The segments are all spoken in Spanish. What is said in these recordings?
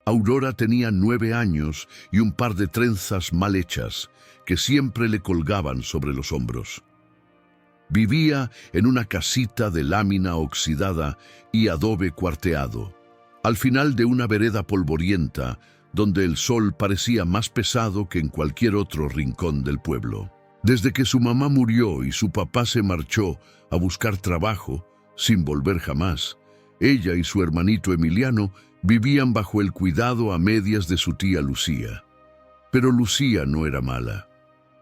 Aurora tenía 9 años y un par de trenzas mal hechas que siempre le colgaban sobre los hombros. Vivía en una casita de lámina oxidada y adobe cuarteado, al final de una vereda polvorienta donde el sol parecía más pesado que en cualquier otro rincón del pueblo. Desde que su mamá murió y su papá se marchó a buscar trabajo, sin volver jamás, ella y su hermanito Emiliano vivían bajo el cuidado a medias de su tía Lucía. Pero Lucía no era mala,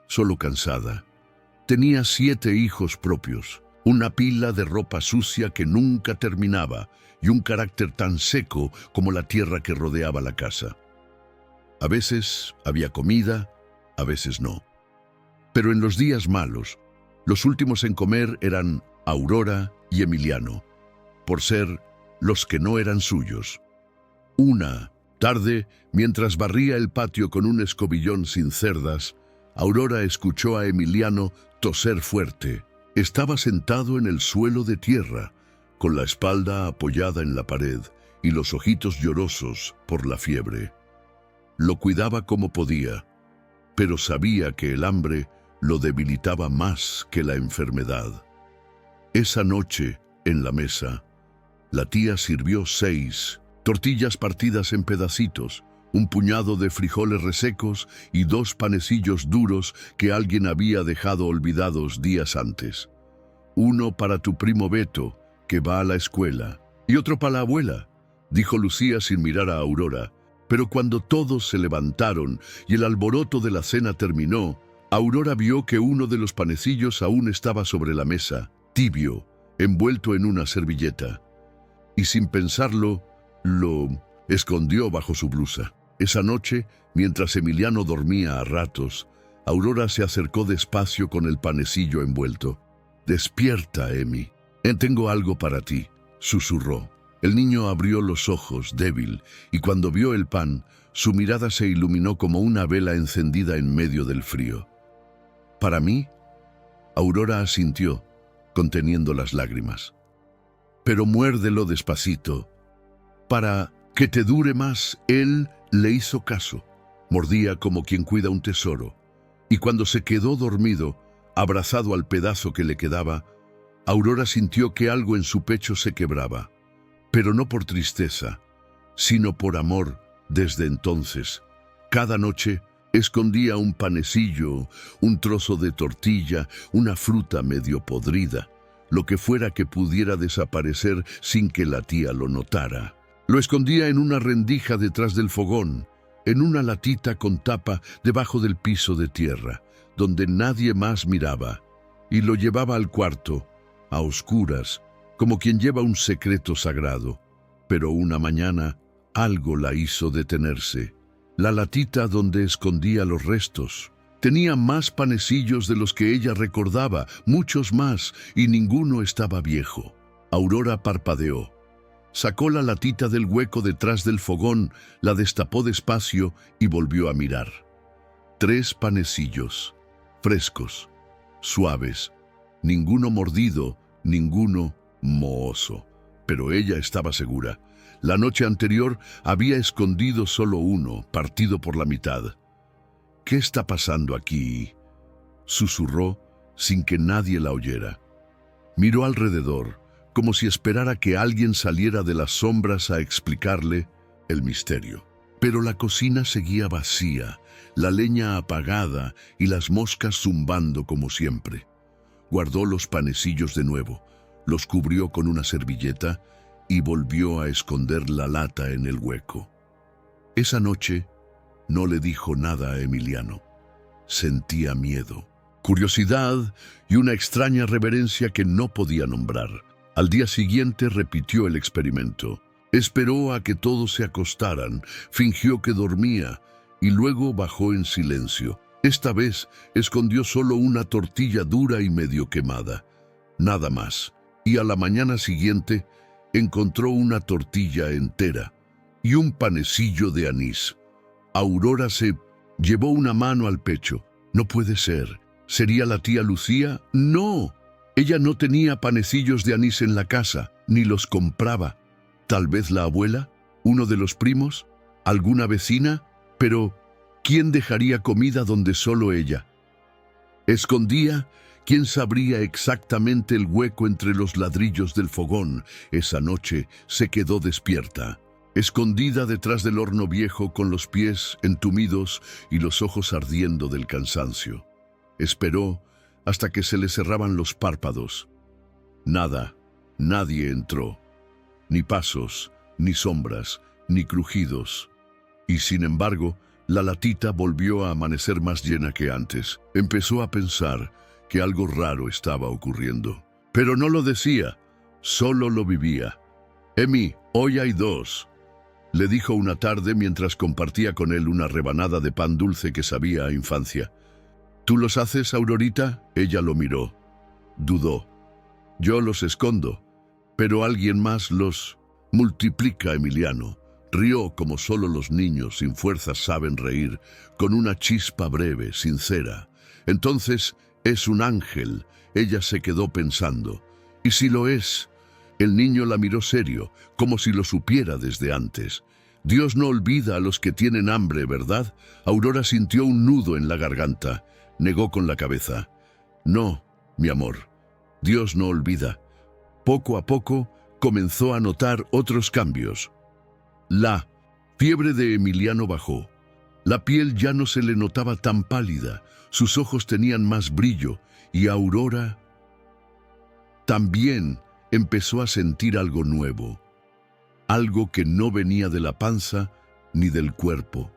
solo cansada. Tenía 7 hijos propios, una pila de ropa sucia que nunca terminaba y un carácter tan seco como la tierra que rodeaba la casa. A veces había comida, a veces no. Pero en los días malos, los últimos en comer eran Aurora y Emiliano, por ser los que no eran suyos. Una tarde, mientras barría el patio con un escobillón sin cerdas, Aurora escuchó a Emiliano toser fuerte. Estaba sentado en el suelo de tierra, con la espalda apoyada en la pared y los ojitos llorosos por la fiebre. Lo cuidaba como podía, pero sabía que el hambre lo debilitaba más que la enfermedad. Esa noche, en la mesa, la tía sirvió 6 tortillas partidas en pedacitos, un puñado de frijoles resecos y 2 panecillos duros que alguien había dejado olvidados días antes. Uno para tu primo Beto, que va a la escuela, y otro para la abuela, dijo Lucía sin mirar a Aurora. Pero cuando todos se levantaron y el alboroto de la cena terminó, Aurora vio que uno de los panecillos aún estaba sobre la mesa, tibio, envuelto en una servilleta. Y sin pensarlo, lo escondió bajo su blusa. Esa noche, mientras Emiliano dormía a ratos, Aurora se acercó despacio con el panecillo envuelto. «Despierta, Emi. Tengo algo para ti», susurró. El niño abrió los ojos, débil, y cuando vio el pan, su mirada se iluminó como una vela encendida en medio del frío. «¿Para mí?», Aurora asintió, conteniendo las lágrimas. «Pero muérdelo despacito. Para que te dure más». Él le hizo caso. Mordía como quien cuida un tesoro. Y cuando se quedó dormido, abrazado al pedazo que le quedaba, Aurora sintió que algo en su pecho se quebraba. Pero no por tristeza, sino por amor. Desde entonces, cada noche escondía un panecillo, un trozo de tortilla, una fruta medio podrida, lo que fuera que pudiera desaparecer sin que la tía lo notara. Lo escondía en una rendija detrás del fogón, en una latita con tapa debajo del piso de tierra, donde nadie más miraba, y lo llevaba al cuarto, a oscuras, como quien lleva un secreto sagrado. Pero una mañana algo la hizo detenerse. La latita donde escondía los restos. Tenía más panecillos de los que ella recordaba, muchos más, y ninguno estaba viejo. Aurora parpadeó. Sacó la latita del hueco detrás del fogón, la destapó despacio y volvió a mirar. 3 panecillos, frescos, suaves, ninguno mordido, ninguno mohoso. Pero ella estaba segura. La noche anterior había escondido solo uno, partido por la mitad. «¿Qué está pasando aquí?», susurró sin que nadie la oyera. Miró alrededor, como si esperara que alguien saliera de las sombras a explicarle el misterio. Pero la cocina seguía vacía, la leña apagada y las moscas zumbando como siempre. Guardó los panecillos de nuevo, los cubrió con una servilleta y volvió a esconder la lata en el hueco. Esa noche no le dijo nada a Emiliano. Sentía miedo, curiosidad y una extraña reverencia que no podía nombrar. Al día siguiente repitió el experimento. Esperó a que todos se acostaran, fingió que dormía y luego bajó en silencio. Esta vez escondió solo una tortilla dura y medio quemada, nada más. Y a la mañana siguiente encontró una tortilla entera y un panecillo de anís. Aurora se llevó una mano al pecho. No puede ser. ¿Sería la tía Lucía? No. Ella no tenía panecillos de anís en la casa, ni los compraba. ¿Tal vez la abuela? ¿Uno de los primos? ¿Alguna vecina? Pero ¿quién dejaría comida donde solo ella? Escondía. ¿Quién sabría exactamente el hueco entre los ladrillos del fogón? Esa noche se quedó despierta, escondida detrás del horno viejo con los pies entumidos y los ojos ardiendo del cansancio. Esperó hasta que se le cerraban los párpados. Nada, nadie entró. Ni pasos, ni sombras, ni crujidos. Y sin embargo, la latita volvió a amanecer más llena que antes. Empezó a pensar que algo raro estaba ocurriendo. Pero no lo decía, solo lo vivía. «Emi, hoy hay 2», le dijo una tarde mientras compartía con él una rebanada de pan dulce que sabía a infancia. «¿Tú los haces, Aurorita?». Ella lo miró. Dudó. «Yo los escondo, pero alguien más los multiplica», Emiliano. Rió como solo los niños sin fuerzas saben reír, con una chispa breve, sincera. «Entonces es un ángel», ella se quedó pensando. «¿Y si lo es?». El niño la miró serio, como si lo supiera desde antes. «Dios no olvida a los que tienen hambre, ¿verdad?». Aurora sintió un nudo en la garganta. Negó con la cabeza. «No, mi amor, Dios no olvida». Poco a poco comenzó a notar otros cambios. La fiebre de Emiliano bajó. La piel ya no se le notaba tan pálida, sus ojos tenían más brillo, y Aurora también empezó a sentir algo nuevo, algo que no venía de la panza ni del cuerpo.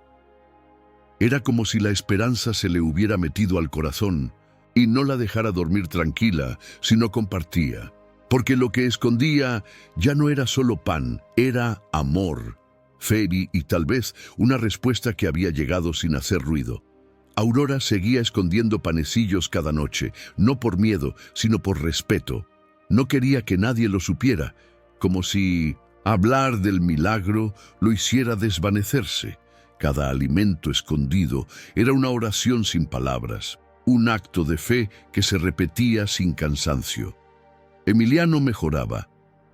Era como si la esperanza se le hubiera metido al corazón y no la dejara dormir tranquila, sino compartía, porque lo que escondía ya no era solo pan, era amor, fe y tal vez una respuesta que había llegado sin hacer ruido. Aurora seguía escondiendo panecillos cada noche, no por miedo, sino por respeto. No quería que nadie lo supiera, como si hablar del milagro lo hiciera desvanecerse. Cada alimento escondido era una oración sin palabras, un acto de fe que se repetía sin cansancio. Emiliano mejoraba,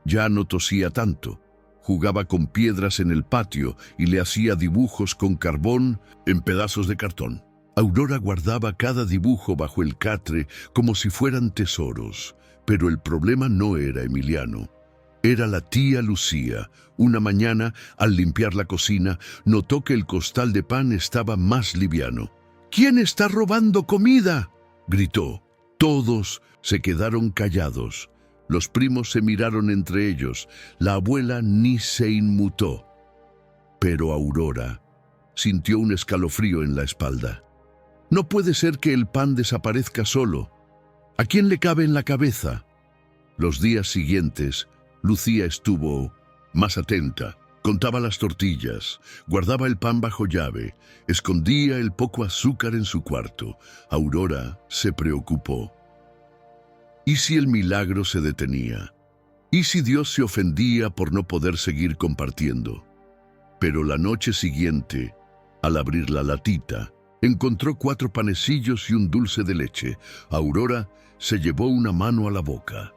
ya no tosía tanto. Jugaba con piedras en el patio y le hacía dibujos con carbón en pedazos de cartón. Aurora guardaba cada dibujo bajo el catre como si fueran tesoros. Pero el problema no era Emiliano. Era la tía Lucía. Una mañana, al limpiar la cocina, notó que el costal de pan estaba más liviano. «¿Quién está robando comida?», gritó. Todos se quedaron callados. Los primos se miraron entre ellos. La abuela ni se inmutó. Pero Aurora sintió un escalofrío en la espalda. No puede ser que el pan desaparezca solo. ¿A quién le cabe en la cabeza? Los días siguientes, Lucía estuvo más atenta. Contaba las tortillas, guardaba el pan bajo llave, escondía el poco azúcar en su cuarto. Aurora se preocupó. ¿Y si el milagro se detenía? ¿Y si Dios se ofendía por no poder seguir compartiendo? Pero la noche siguiente, al abrir la latita, encontró 4 panecillos y un dulce de leche. Aurora se llevó una mano a la boca.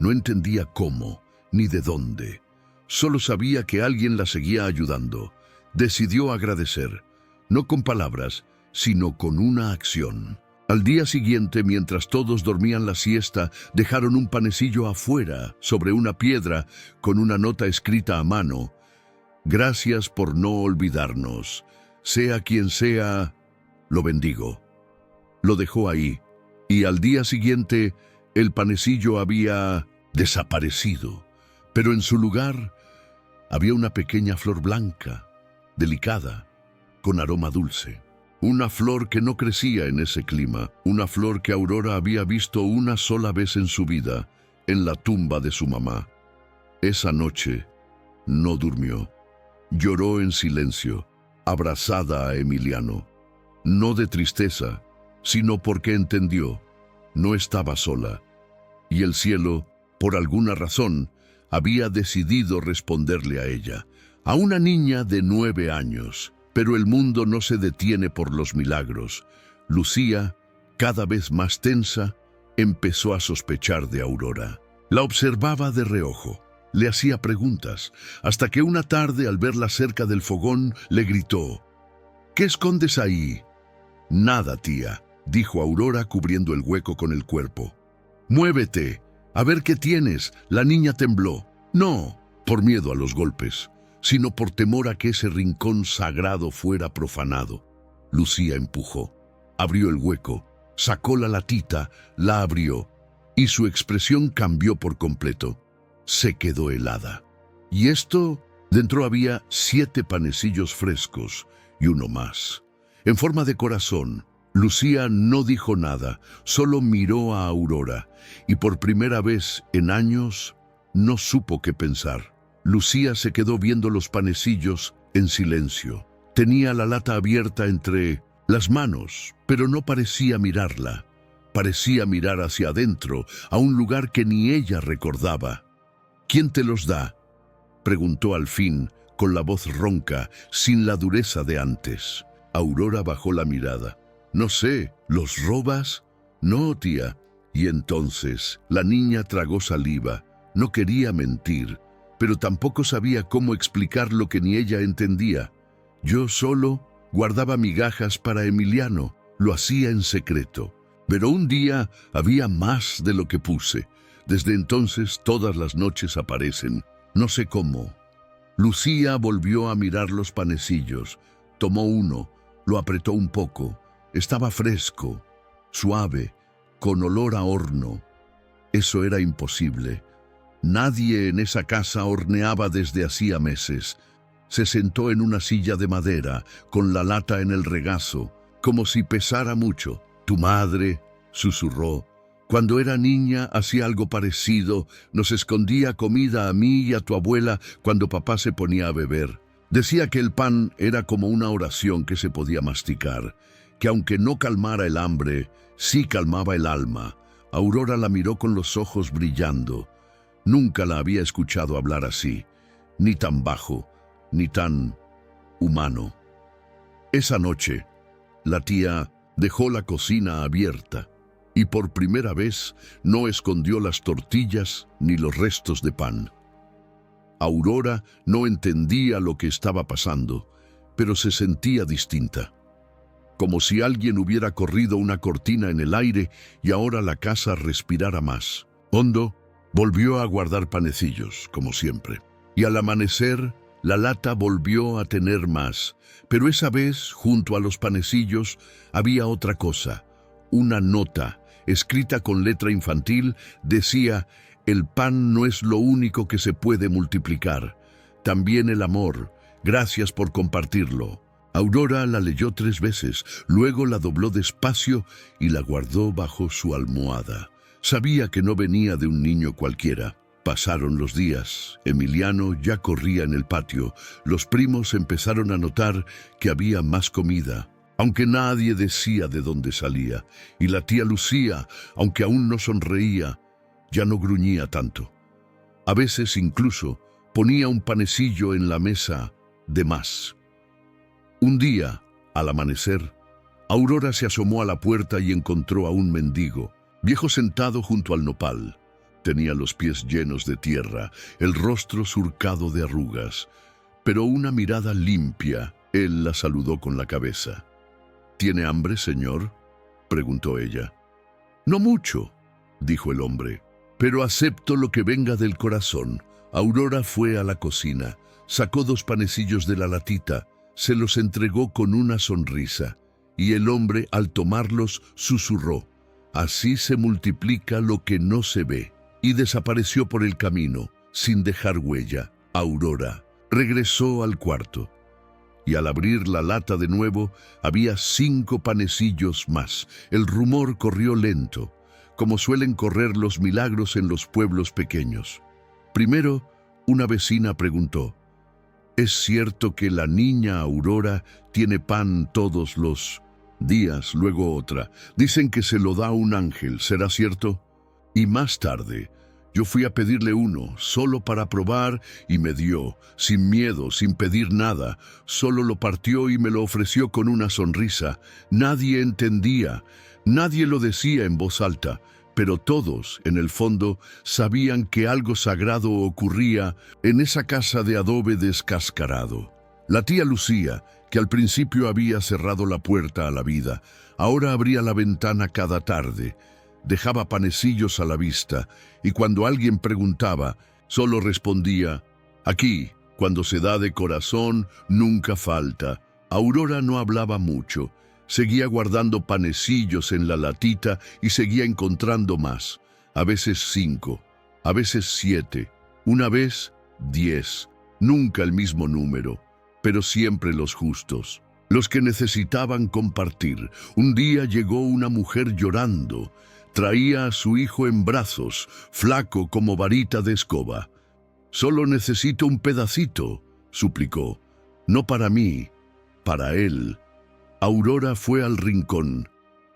No entendía cómo, ni de dónde. Solo sabía que alguien la seguía ayudando. Decidió agradecer, no con palabras, sino con una acción. Al día siguiente, mientras todos dormían la siesta, dejaron un panecillo afuera, sobre una piedra, con una nota escrita a mano. «Gracias por no olvidarnos. Sea quien sea, lo bendigo». Lo dejó ahí, y al día siguiente, el panecillo había desaparecido. Pero en su lugar, había una pequeña flor blanca, delicada, con aroma dulce. Una flor que no crecía en ese clima, una flor que Aurora había visto una sola vez en su vida, en la tumba de su mamá. Esa noche no durmió. Lloró en silencio, abrazada a Emiliano. No de tristeza, sino porque entendió, no estaba sola. Y el cielo, por alguna razón, había decidido responderle a ella, a una niña de 9 años. Pero el mundo no se detiene por los milagros. Lucía, cada vez más tensa, empezó a sospechar de Aurora. La observaba de reojo. le hacía preguntas, hasta que una tarde, al verla cerca del fogón, le gritó: «¿Qué escondes ahí?» «Nada, tía», dijo Aurora cubriendo el hueco con el cuerpo. «Muévete, a ver qué tienes». La niña tembló, no por miedo a los golpes, sino por temor a que ese rincón sagrado fuera profanado. Lucía empujó, abrió el hueco, sacó la latita, la abrió, y su expresión cambió por completo. Se quedó helada. Y esto, dentro había 7 panecillos frescos y uno más, en forma de corazón. Lucía no dijo nada, solo miró a Aurora, y por primera vez en años no supo qué pensar. Lucía se quedó viendo los panecillos en silencio. Tenía la lata abierta entre las manos, pero no parecía mirarla. Parecía mirar hacia adentro, a un lugar que ni ella recordaba. «¿Quién te los da?», preguntó al fin, con la voz ronca, sin la dureza de antes. Aurora bajó la mirada. «No sé, ¿los robas?». «No, tía». Y entonces la niña tragó saliva. No quería mentir, pero tampoco sabía cómo explicar lo que ni ella entendía. «Yo solo guardaba migajas para Emiliano, lo hacía en secreto. Pero un día había más de lo que puse. Desde entonces todas las noches aparecen, no sé cómo». Lucía volvió a mirar los panecillos. Tomó uno, lo apretó un poco. Estaba fresco, suave, con olor a horno. Eso era imposible. Nadie en esa casa horneaba desde hacía meses. Se sentó en una silla de madera, con la lata en el regazo, como si pesara mucho. «Tu madre», susurró, «cuando era niña hacía algo parecido. Nos escondía comida a mí y a tu abuela cuando papá se ponía a beber. Decía que el pan era como una oración que se podía masticar, que aunque no calmara el hambre, sí calmaba el alma». Aurora la miró con los ojos brillando. Nunca la había escuchado hablar así, ni tan bajo, ni tan humano. Esa noche, la tía dejó la cocina abierta y por primera vez no escondió las tortillas ni los restos de pan. Aurora no entendía lo que estaba pasando, pero se sentía distinta. Como si alguien hubiera corrido una cortina en el aire y ahora la casa respirara más hondo. Volvió a guardar panecillos, como siempre. Y al amanecer, la lata volvió a tener más. Pero esa vez, junto a los panecillos, había otra cosa. Una nota, escrita con letra infantil, decía: «El pan no es lo único que se puede multiplicar. También el amor. Gracias por compartirlo». Aurora la leyó 3 veces, luego la dobló despacio y la guardó bajo su almohada. Sabía que no venía de un niño cualquiera. Pasaron los días. Emiliano ya corría en el patio. Los primos empezaron a notar que había más comida, aunque nadie decía de dónde salía. Y la tía Lucía, aunque aún no sonreía, ya no gruñía tanto. A veces incluso ponía un panecillo en la mesa de más. Un día, al amanecer, Aurora se asomó a la puerta y encontró a un mendigo, viejo sentado junto al nopal. Tenía los pies llenos de tierra, el rostro surcado de arrugas, pero una mirada limpia. Él la saludó con la cabeza. «¿Tiene hambre, señor?», preguntó ella. «No mucho», dijo el hombre, «pero acepto lo que venga del corazón». Aurora fue a la cocina, sacó 2 panecillos de la latita, se los entregó con una sonrisa, y el hombre, al tomarlos, susurró: «Así se multiplica lo que no se ve», y desapareció por el camino, sin dejar huella. Aurora regresó al cuarto, y al abrir la lata de nuevo, había 5 panecillos más. El rumor corrió lento, como suelen correr los milagros en los pueblos pequeños. Primero, una vecina preguntó: «¿Es cierto que la niña Aurora tiene pan todos los días?». Luego otra: «Dicen que se lo da un ángel, ¿será cierto?». Y más tarde, yo fui a pedirle uno, solo para probar, y me dio, sin miedo, sin pedir nada. Solo lo partió y me lo ofreció con una sonrisa. Nadie entendía, nadie lo decía en voz alta, Pero todos, en el fondo, sabían que algo sagrado ocurría en esa casa de adobe descascarado. La tía Lucía, que al principio había cerrado la puerta a la vida, ahora abría la ventana cada tarde, dejaba panecillos a la vista, y cuando alguien preguntaba, solo respondía: aquí, cuando se da de corazón, nunca falta. Aurora no hablaba mucho. Seguía guardando panecillos en la latita y seguía encontrando más. A veces 5, a veces 7, una vez 10. Nunca el mismo número, pero siempre los justos, los que necesitaban compartir. Un día llegó una mujer llorando. Traía a su hijo en brazos, flaco como varita de escoba. «Solo necesito un pedacito», suplicó. «No para mí, para él». Aurora fue al rincón,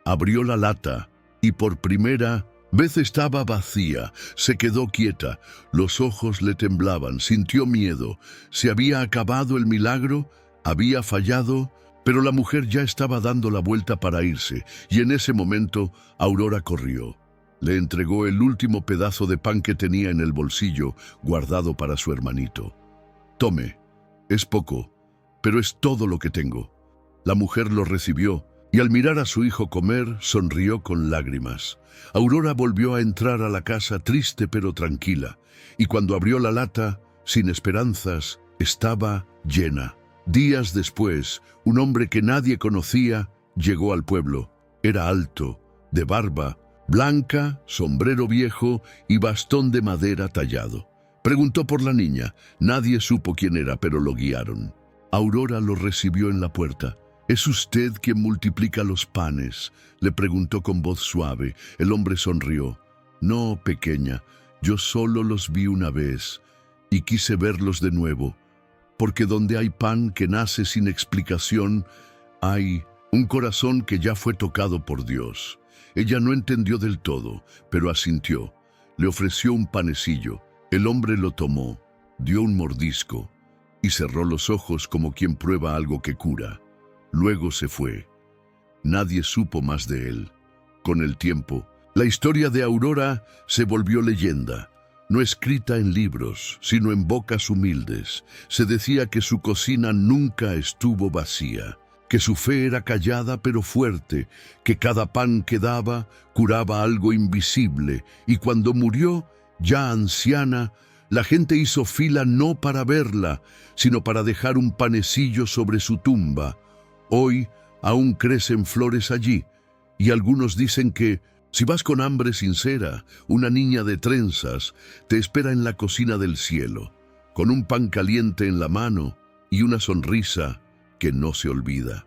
abrió la lata y por primera vez estaba vacía. Se quedó quieta, los ojos le temblaban, sintió miedo. ¿Se había acabado el milagro? ¿Había fallado? Pero la mujer ya estaba dando la vuelta para irse, y en ese momento Aurora corrió. Le entregó el último pedazo de pan que tenía en el bolsillo, guardado para su hermanito. «Tome, es poco, pero es todo lo que tengo». La mujer lo recibió y al mirar a su hijo comer, sonrió con lágrimas. Aurora volvió a entrar a la casa triste pero tranquila, y cuando abrió la lata, sin esperanzas, estaba llena. Días después, un hombre que nadie conocía llegó al pueblo. Era alto, de barba blanca, sombrero viejo y bastón de madera tallado. Preguntó por la niña. Nadie supo quién era, pero lo guiaron. Aurora lo recibió en la puerta. «¿Es usted quien multiplica los panes?», le preguntó con voz suave. El hombre sonrió. «No, pequeña, yo solo los vi una vez y quise verlos de nuevo, porque donde hay pan que nace sin explicación, hay un corazón que ya fue tocado por Dios». Ella no entendió del todo, pero asintió. Le ofreció un panecillo. El hombre lo tomó, dio un mordisco y cerró los ojos como quien prueba algo que cura. Luego se fue. Nadie supo más de él. Con el tiempo, la historia de Aurora se volvió leyenda, no escrita en libros, sino en bocas humildes. Se decía que su cocina nunca estuvo vacía, que su fe era callada pero fuerte, que cada pan que daba curaba algo invisible, y cuando murió, ya anciana, la gente hizo fila no para verla, sino para dejar un panecillo sobre su tumba. Hoy aún crecen flores allí, y algunos dicen que, si vas con hambre sincera, una niña de trenzas te espera en la cocina del cielo, con un pan caliente en la mano y una sonrisa que no se olvida.